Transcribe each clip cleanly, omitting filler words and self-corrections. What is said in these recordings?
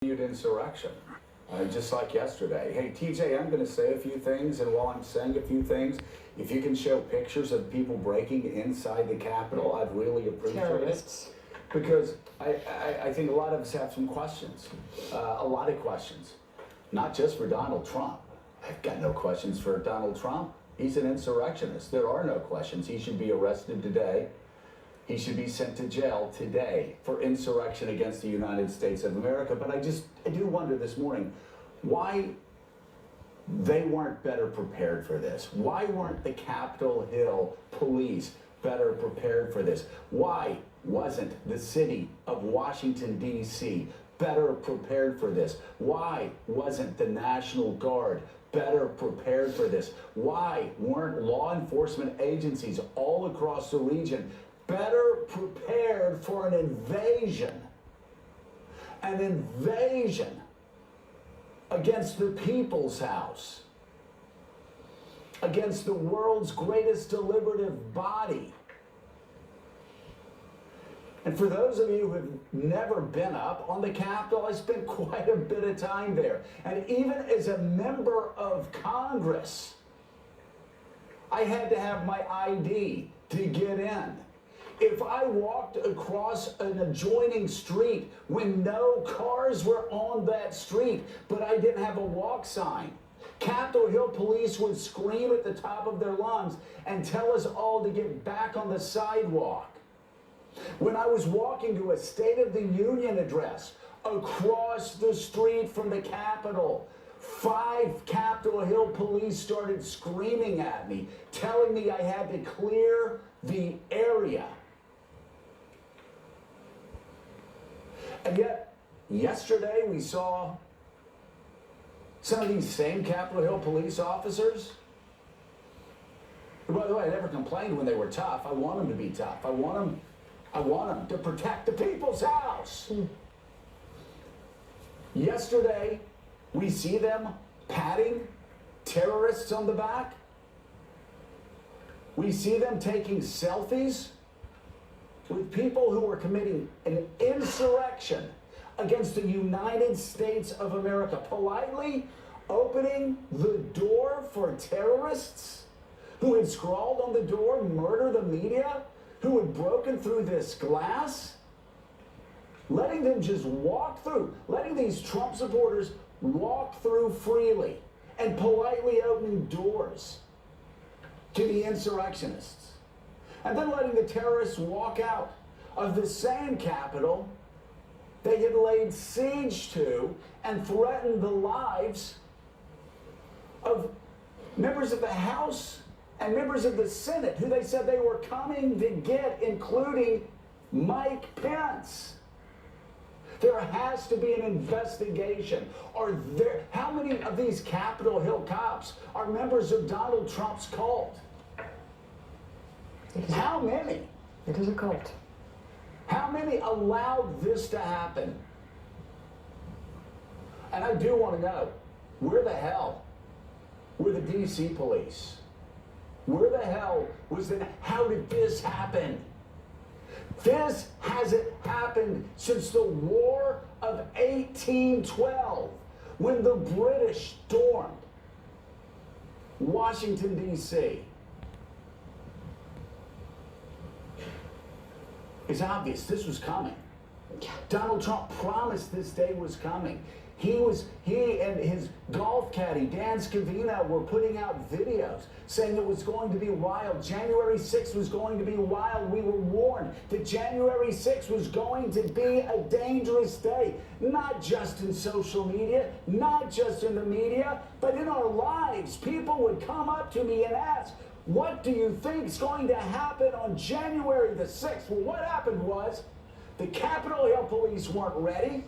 Insurrection, just like yesterday. Hey, TJ, I'm going to say a few things, and while I'm saying a few things, if you can show pictures of people breaking inside the Capitol, I'd really appreciate Terrorists. it. Because I think a lot of us have some questions, a lot of questions, not just for Donald Trump. I've got no questions for Donald Trump. He's an insurrectionist. There are no questions. He should be arrested today. He should be sent to jail today for insurrection against the United States of America. But I do wonder this morning why they weren't better prepared for this. Why weren't the Capitol Hill police better prepared for this? Why wasn't the city of Washington, D.C. better prepared for this? Why wasn't the National Guard better prepared for this? Why weren't law enforcement agencies all across the region better prepared for an invasion? An invasion against the People's House, against the world's greatest deliberative body. And for those of you who have never been up on the Capitol, I spent quite a bit of time there. And even as a member of Congress, I had to have my ID to get in. If I walked across an adjoining street when no cars were on that street, but I didn't have a walk sign, Capitol Hill police would scream at the top of their lungs and tell us all to get back on the sidewalk. When I was walking to a State of the Union address across the street from the Capitol, 5 Capitol Hill police started screaming at me, telling me I had to clear the area. And yet, yesterday we saw some of these same Capitol Hill police officers, who, by the way, I never complained when they were tough. I want them to be tough. I want them to protect the People's House. Yesterday, we see them patting terrorists on the back. We see them taking selfies with people who are committing an insurrection against the United States of America, politely opening the door for terrorists who had scrawled on the door, "Murder the media," who had broken through this glass, letting them just walk through, letting these Trump supporters walk through freely and politely opening doors to the insurrectionists. And then letting the terrorists walk out of the same Capitol they had laid siege to and threatened the lives of members of the House and members of the Senate who they said they were coming to get, including Mike Pence. There has to be an investigation. How many of these Capitol Hill cops are members of Donald Trump's cult? How many? It is a cult. How many allowed this to happen? And I do want to know, where the hell were the D.C. police? Where the hell how did this happen? This hasn't happened since the War of 1812, when the British stormed Washington, D.C. It's obvious this was coming. Donald Trump promised this day was coming. He and his golf caddy, Dan Scavino, were putting out videos saying it was going to be wild. January 6th was going to be wild. We were warned that January 6th was going to be a dangerous day, not just in social media, not just in the media, but in our lives. People would come up to me and ask, "What do you think is going to happen on January the 6th? Well, what happened was the Capitol Hill police weren't ready.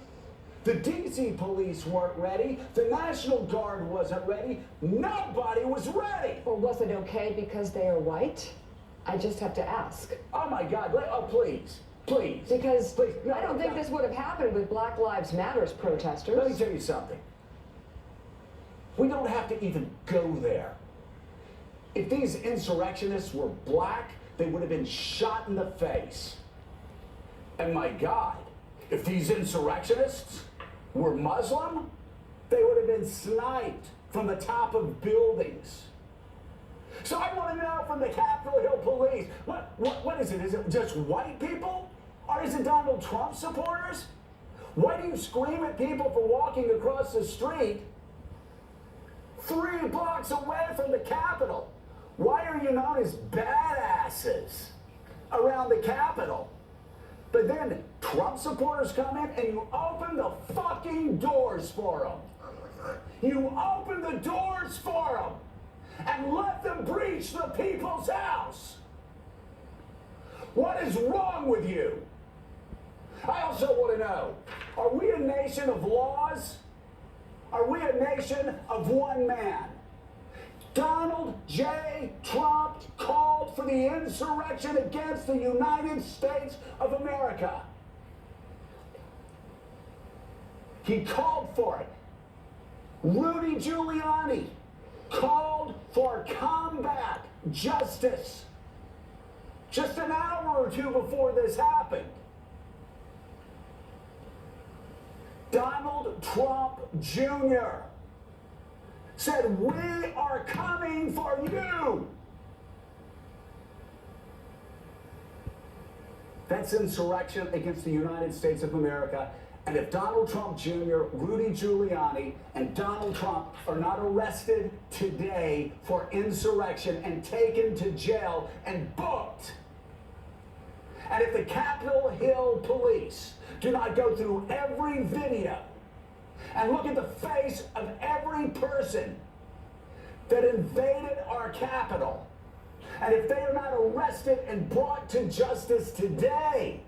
The D.C. police weren't ready. The National Guard wasn't ready. Nobody was ready. Well, was it okay because they are white? I just have to ask. Oh, my God. Oh, please. Please. Because please. No, I don't think this would have happened with Black Lives Matters protesters. Let me tell you something. We don't have to even go there. If these insurrectionists were black, they would have been shot in the face. And my God, if these insurrectionists were Muslim, they would have been sniped from the top of buildings. So I want to know from the Capitol Hill police, what is it? Is it just white people? Or is it Donald Trump supporters? Why do you scream at people for walking across the street 3 blocks away from the Capitol? Why are you known as badasses around the Capitol? But then Trump supporters come in and you open the fucking doors for them. You open the doors for them and let them breach the people's house. What is wrong with you? I also want to know, are we a nation of laws? Are we a nation of one man? Donald J. Trump called for the insurrection against the United States of America. He called for it. Rudy Giuliani called for combat justice just an hour or two before this happened. Donald Trump Jr. said, "We are coming for you." That's insurrection against the United States of America. And if Donald Trump Jr., Rudy Giuliani, and Donald Trump are not arrested today for insurrection and taken to jail and booked, and if the Capitol Hill police do not go through every video and look at the face of every person that invaded our Capitol, and if they are not arrested and brought to justice today,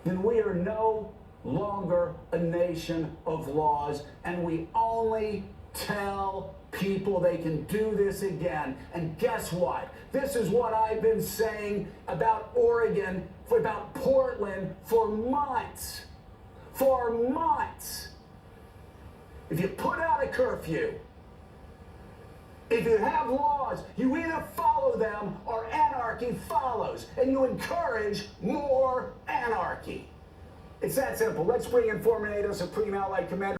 then we are no longer a nation of laws, and we only tell people they can do this again. And guess what? This is what I've been saying about Oregon, about Portland for months. For months. If you put out a curfew, if you have laws, you either follow them or anarchy follows, and you encourage more anarchy. It's that simple. Let's bring in former NATO Supreme Allied Commander